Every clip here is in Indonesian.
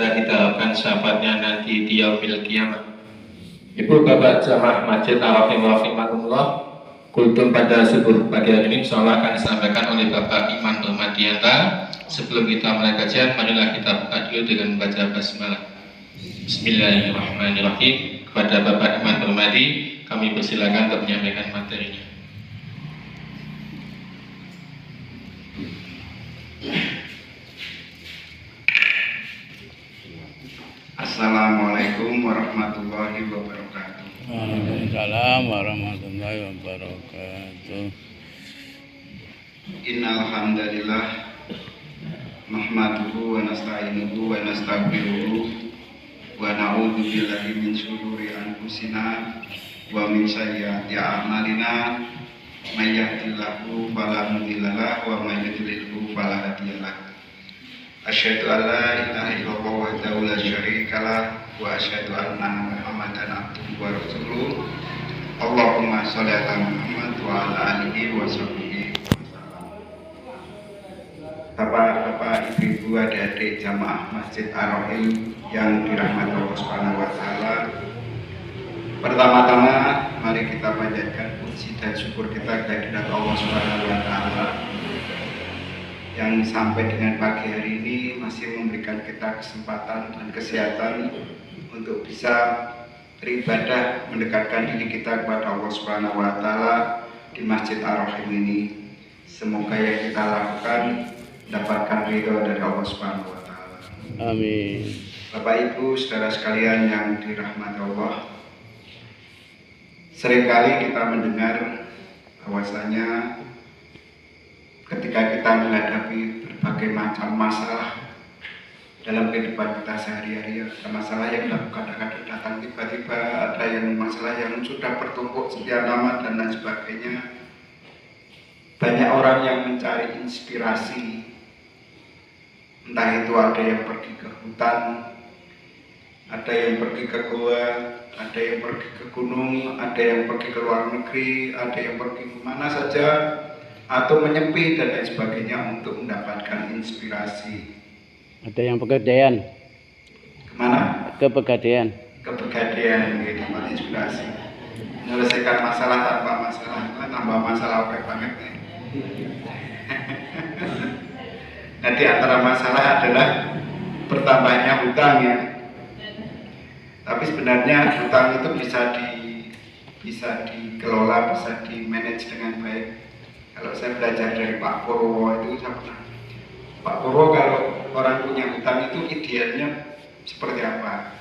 senantiasa kita harapkan syafaatnya nanti di yaumil qiyamah. Ibu bapak jamaah Masjid Ar-Rahim Rahimakumullah, kultum pada subuh pagi hari ini insyaallah akan disampaikan oleh Bapak Iman Nurmadianta. Sebelum kita mulai kajian, marilah kita buka dulu dengan membaca basmalah. Bismillahirrahmanirrahim. Kepada Bapak Iman Nurmadi, kami persilakan untuk menyampaikan materinya. Assalamualaikum warahmatullahi wabarakatuh. Waalaikumsalam warahmatullahi wabarakatuh. Innal hamdalillah nahmaduhu wa nasta'inuhu wa nastaghfiruhu wa na'udzu billahi min shururi anfusina wa min sayyiati a'malina. May yahdihillahu fala mudilla lahu wa may yudlilhu fala hadiya lahu. Asyhadu an la ilaha illallah wahdahu la syarika lah wa asyhadu anna Muhammadan abduhu wa rasuluh. Allahumma sholli ala Muhammad wa ala alihi wa sahbihi. Bapak-bapak, ibu-ibu, adik-adik jamaah Masjid Ar-Rahim yang dirahmati Allah Subhanahu wa taala. Pertama-tama mari kita panjatkan puji dan syukur kita kehadirat Allah Subhanahu wa taala yang sampai dengan pagi hari ini masih memberikan kita kesempatan dan kesehatan untuk bisa beribadah mendekatkan diri kita kepada Allah Subhanahu wa taala di Masjid Ar-Rahim ini. Semoga yang kita lakukan mendapatkan ridho dari Allah Subhanahu wa taala. Amin. Bapak Ibu, saudara sekalian yang dirahmati Allah, seringkali kita mendengar bahwasanya ketika kita menghadapi berbagai macam masalah dalam kehidupan kita sehari-hari, ada masalah yang kadang-kadang datang tiba-tiba, ada yang masalah yang sudah bertumpuk sekian lama dan lain sebagainya. Banyak orang yang mencari inspirasi, entah itu ada yang pergi ke hutan, ada yang pergi ke goa, ada yang pergi ke gunung, ada yang pergi ke luar negeri, ada yang pergi kemana saja, atau menyepi dan lain sebagainya untuk mendapatkan inspirasi. Ada yang pegadaian. Kemana? Ke pegadaian. Ke pegadaian, gitu, dapat inspirasi. Menyelesaikan masalah tanpa masalah, tambah masalah apa banget nih. Nah, di antara masalah adalah bertambahnya hutang ya. Tapi sebenarnya hutang itu bisa dikelola, bisa di-manage dengan baik. Kalau saya belajar dari Pak Purwo itu, Pak Purwo kalau orang punya hutang itu idealnya seperti apa?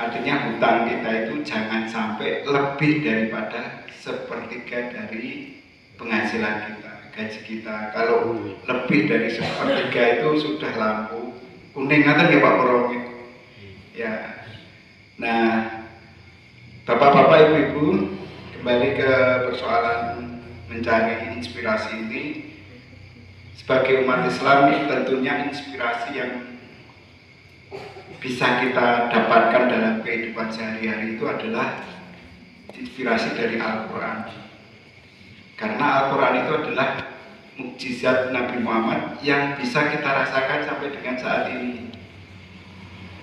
Artinya hutang kita itu jangan sampai lebih daripada sepertiga dari penghasilan kita, gaji kita. Kalau lebih dari sepertiga itu sudah lampu kuning, ngerti ya Pak Purwo? Ya. Nah, Bapak-bapak, Ibu-ibu, kembali ke persoalan mencari inspirasi ini. Sebagai umat Islam, tentunya inspirasi yang bisa kita dapatkan dalam kehidupan sehari-hari itu adalah inspirasi dari Al-Quran. Karena Al-Quran itu adalah mukjizat Nabi Muhammad yang bisa kita rasakan sampai dengan saat ini.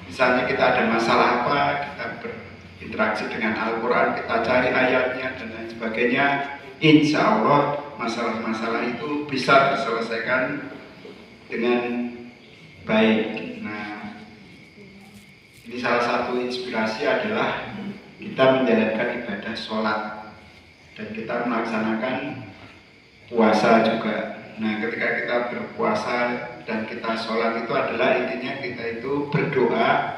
Misalnya kita ada masalah apa, kita berinteraksi dengan Al-Quran, kita cari ayatnya dan lain sebagainya. Insya Allah masalah-masalah itu bisa diselesaikan dengan baik. Nah, ini salah satu inspirasi adalah kita menjalankan ibadah sholat dan kita melaksanakan puasa juga. Nah, ketika kita berpuasa dan kita sholat itu adalah intinya kita itu berdoa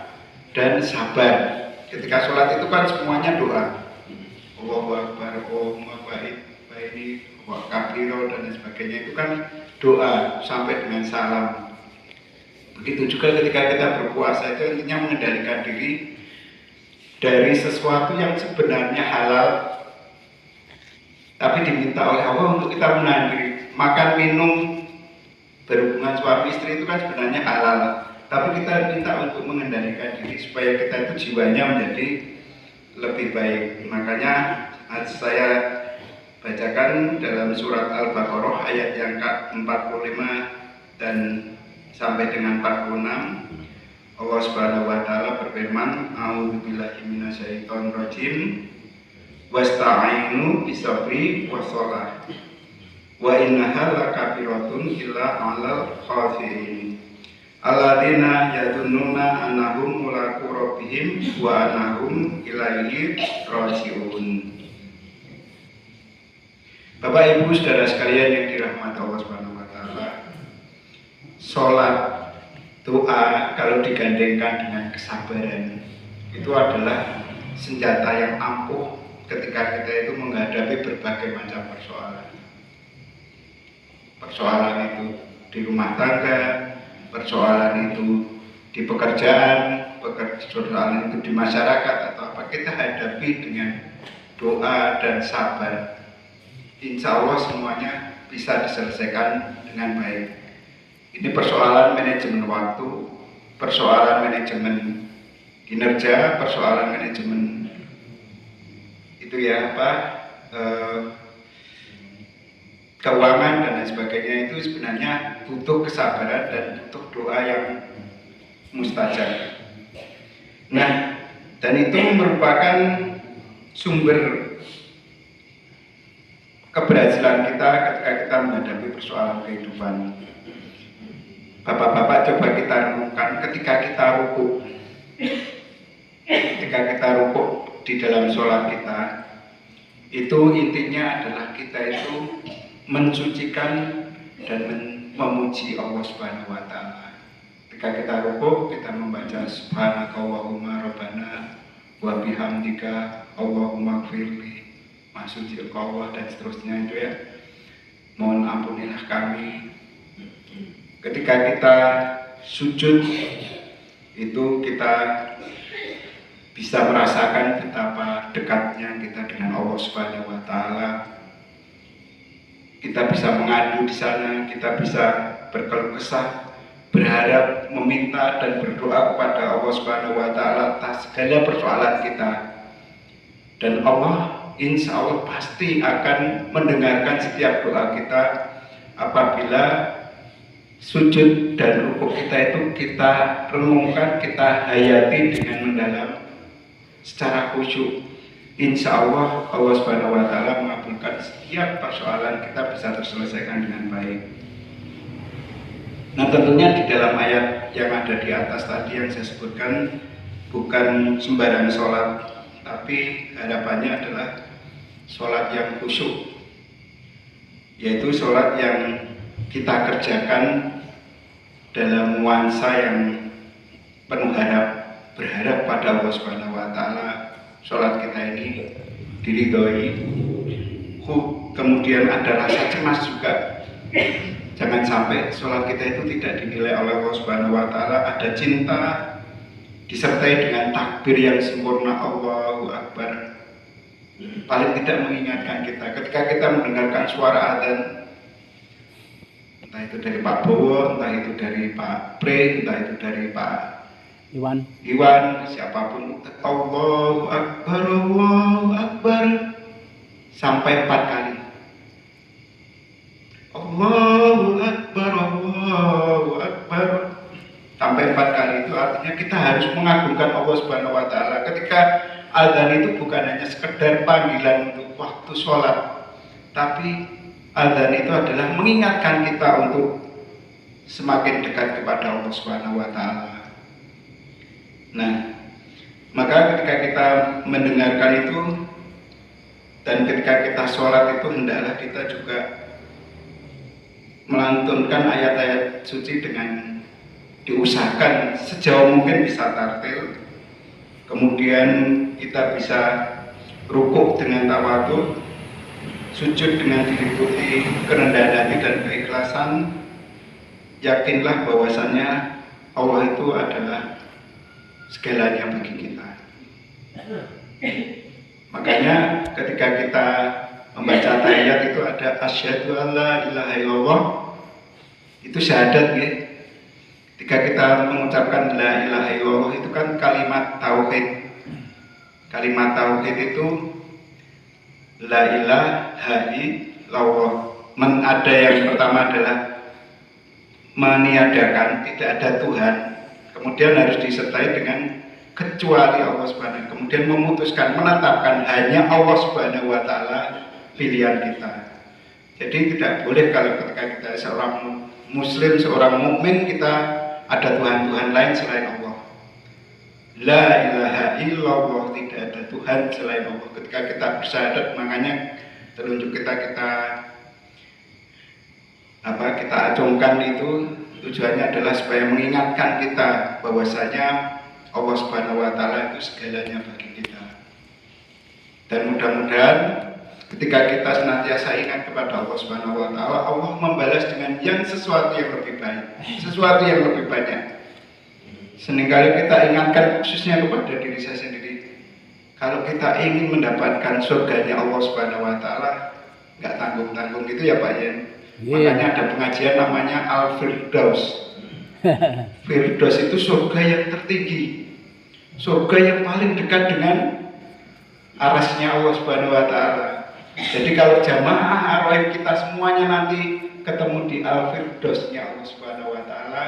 dan sabar. Ketika sholat itu kan semuanya doa. Allahu Akbar, Allahu baik. Ini kabiro dan sebagainya itu kan doa sampai dengan salam. Begitu juga ketika kita berpuasa itu intinya mengendalikan diri dari sesuatu yang sebenarnya halal tapi diminta oleh Allah untuk kita menahan diri. Makan, minum, berhubungan suami istri itu kan sebenarnya halal, tapi kita minta untuk mengendalikan diri supaya kita itu jiwanya menjadi lebih baik. Makanya saya bacakan dalam surat Al-Baqarah ayat yang ke-45 dan sampai dengan 46. Allah Subhanahu wa taala berfirman, "A'udzubillahi minasyaitonir rajim. Wasta'inu bisabri wassalah. Wa innaha lakabiratun illa 'alal khashiyin. Alladzina yadhunnuna annahum mulaqu rabbihim wa annahum ilaihi raji'un." Bapak Ibu Saudara sekalian yang dirahmati Allah Subhanahu wa taala, salat, doa kalau digandengkan dengan kesabaran itu adalah senjata yang ampuh ketika kita itu menghadapi berbagai macam persoalan. Persoalan itu di rumah tangga, persoalan itu di pekerjaan, persoalan itu di masyarakat atau apa, kita hadapi dengan doa dan sabar. Insya Allah semuanya bisa diselesaikan dengan baik. Ini persoalan manajemen waktu, persoalan manajemen kinerja, persoalan manajemen itu ya keuangan dan lain sebagainya. Itu sebenarnya butuh kesabaran dan butuh doa yang mustajab. Nah, dan itu merupakan sumber keberhasilan kita ketika kita menghadapi persoalan kehidupan. Bapak-bapak, coba kita renungkan ketika kita rukuk di dalam sholat kita, itu intinya adalah kita itu mensucikan dan memuji Allah Subhanahu wa taala. Ketika kita rukuk, kita membaca subhanaka Allahumma rabbana wa bihamdika Allahumma gfirli, Maha suci Allah, dan seterusnya itu ya. Mohon ampunilah kami. Ketika kita sujud itu kita bisa merasakan betapa dekatnya kita dengan Allah Subhanahu wa taala. Kita bisa mengadu di sana, kita bisa berkeluh kesah, berharap, meminta dan berdoa kepada Allah Subhanahu wa taala atas segala persoalan kita. Dan Allah insya Allah pasti akan mendengarkan setiap doa kita apabila sujud dan rukuk kita itu kita renungkan, kita hayati dengan mendalam secara khusyuk. Insya Allah Allah Subhanahu wa taala mengabulkan setiap persoalan kita bisa terselesaikan dengan baik. Nah, tentunya di dalam ayat yang ada di atas tadi yang saya sebutkan bukan sembarang sholat, tapi harapannya adalah sholat yang khusyuk, yaitu sholat yang kita kerjakan dalam nuansa yang penuh berharap pada Allah Subhanahu wa taala. Sholat kita ini diridhoi, kemudian ada rasa cemas juga. Jangan sampai sholat kita itu tidak dinilai oleh Allah Subhanahu wa taala. Ada cinta disertai dengan takbir yang sempurna, Allahu Akbar. Paling tidak mengingatkan kita ketika kita mendengarkan suara adzan, entah itu dari Pak Bowo, entah itu dari Pak Pre, entah itu dari Pak Iwan, siapapun, Allahu Akbar sampai 4 kali. Allahu Akbar sampai 4 kali, itu artinya kita harus mengagungkan Allah Subhanahu wa taala. Ketika adzan itu bukan hanya sekedar panggilan untuk waktu sholat, tapi adzan itu adalah mengingatkan kita untuk semakin dekat kepada Allah Subhanahu wa taala. Nah, maka ketika kita mendengarkan itu dan ketika kita sholat itu hendaklah kita juga melantunkan ayat-ayat suci dengan diusahakan sejauh mungkin bisa tartil. Kemudian kita bisa rukuk dengan tawadhu, sujud dengan diliputi kerendahan hati dan keikhlasan. Yakinlah bahwasannya Allah itu adalah segalanya bagi kita. Makanya ketika kita membaca tahiyat itu ada asyhadu alla ilaha illallah, itu syahadat ya. Ketika kita mengucapkan la ilaha illallah itu kan kalimat tauhid. Kalimat tauhid itu la ilaha illallah. Ada yang pertama adalah meniadakan, tidak ada Tuhan. kemudian harus disertai dengan kecuali Allah Subhanahu, kemudian memutuskan, menetapkan hanya Allah Subhanahu wa Ta'ala pilihan kita. Jadi tidak boleh kalau ketika kita seorang muslim, seorang mukmin, kita ada Tuhan-Tuhan lain selain Allah. La ilaha illallah, tidak ada Tuhan selain Allah. Ketika kita bersyahadat, makanya telunjuk kita acungkan itu tujuannya adalah supaya mengingatkan kita bahwasanya Allah Subhanahu wa Ta'ala itu segalanya bagi kita. Dan mudah-mudahan ketika kita senantiasa ingat kepada Allah Subhanahu wa Ta'ala, Allah membalas dengan sesuatu yang lebih baik, sesuatu yang lebih banyak. Seringkali kita ingatkan khususnya kepada diri saya sendiri, kalau kita ingin mendapatkan surganya Allah Subhanahu wa Ta'ala, nggak tanggung-tanggung gitu ya Pak Yen. Makanya ada pengajian namanya Al-Firdaus. Firdaus itu surga yang tertinggi, surga yang paling dekat dengan arasnya Allah Subhanahu wa Ta'ala. Jadi kalau jamaah arwah kita semuanya nanti ketemu di Al-Firdausnya Allah Subhanahu wa Ta'ala,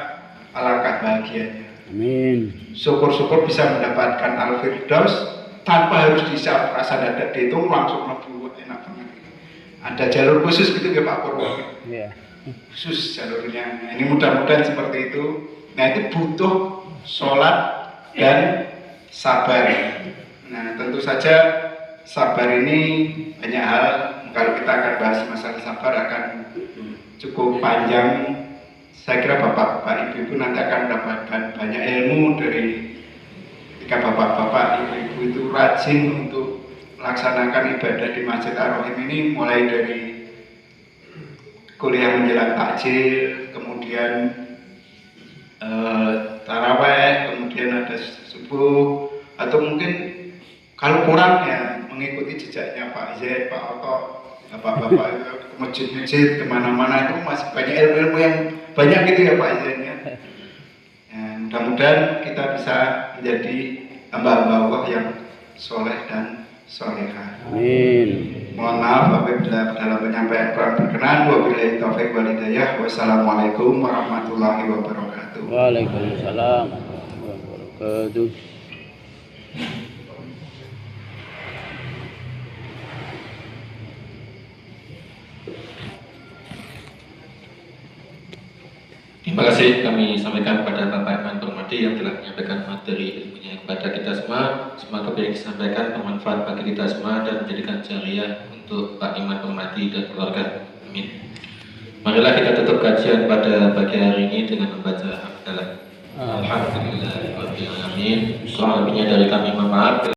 alangkah bahagianya. Amin. Syukur-syukur bisa mendapatkan Al-Firdaus tanpa harus disap, rasa dadak itu langsung mlebu, enak banget. Ada jalur khusus gitu ya Pak Purwo. Iya. Khusus jalurnya. Nah, ini mudah-mudahan seperti itu. Nah, itu butuh sholat dan sabar. Nah, tentu saja sabar ini banyak hal. Kalau kita akan bahas masalah sabar akan cukup panjang. Saya kira bapak-bapak, ibu-ibu nanti akan mendapatkan banyak ilmu dari ketika bapak-bapak, ibu-ibu itu rajin untuk melaksanakan ibadah di Masjid Ar-Rahim ini, mulai dari kuliah menjelang takjil, kemudian taraweh, kemudian ada subuh, atau mungkin kalau kurang ya mengikuti jejaknya Pak Z, Pak Oto, bapak-bapak itu ke masjid-masjid kemana-mana, itu masih banyak ilmu-ilmu yang banyak gitu ya Pak Z ya. Mudah-mudahan kita bisa menjadi hamba-hamba Allah yang soleh dan solehah. Amin. Mohon maaf apabila dalam penyampaian kurang berkenan. Wabillahi taufiq wal hidayah. Wassalamualaikum warahmatullahi wabarakatuh. Waalaikumsalam warahmatullahi wabarakatuh. Terima kasih kami sampaikan kepada Bapak Iman Permadi yang telah menyampaikan materi ilmunya kepada kita semua. Semoga yang disampaikan bermanfaat bagi kita semua dan menjadikan jariah untuk Pak Iman Permadi dan keluarga. Amin. Marilah kita tutup kajian pada pagi hari ini dengan membaca hamdalah. Alhamdulillahirabbil alamin. Kurang lebihnya dari kami mohon maaf.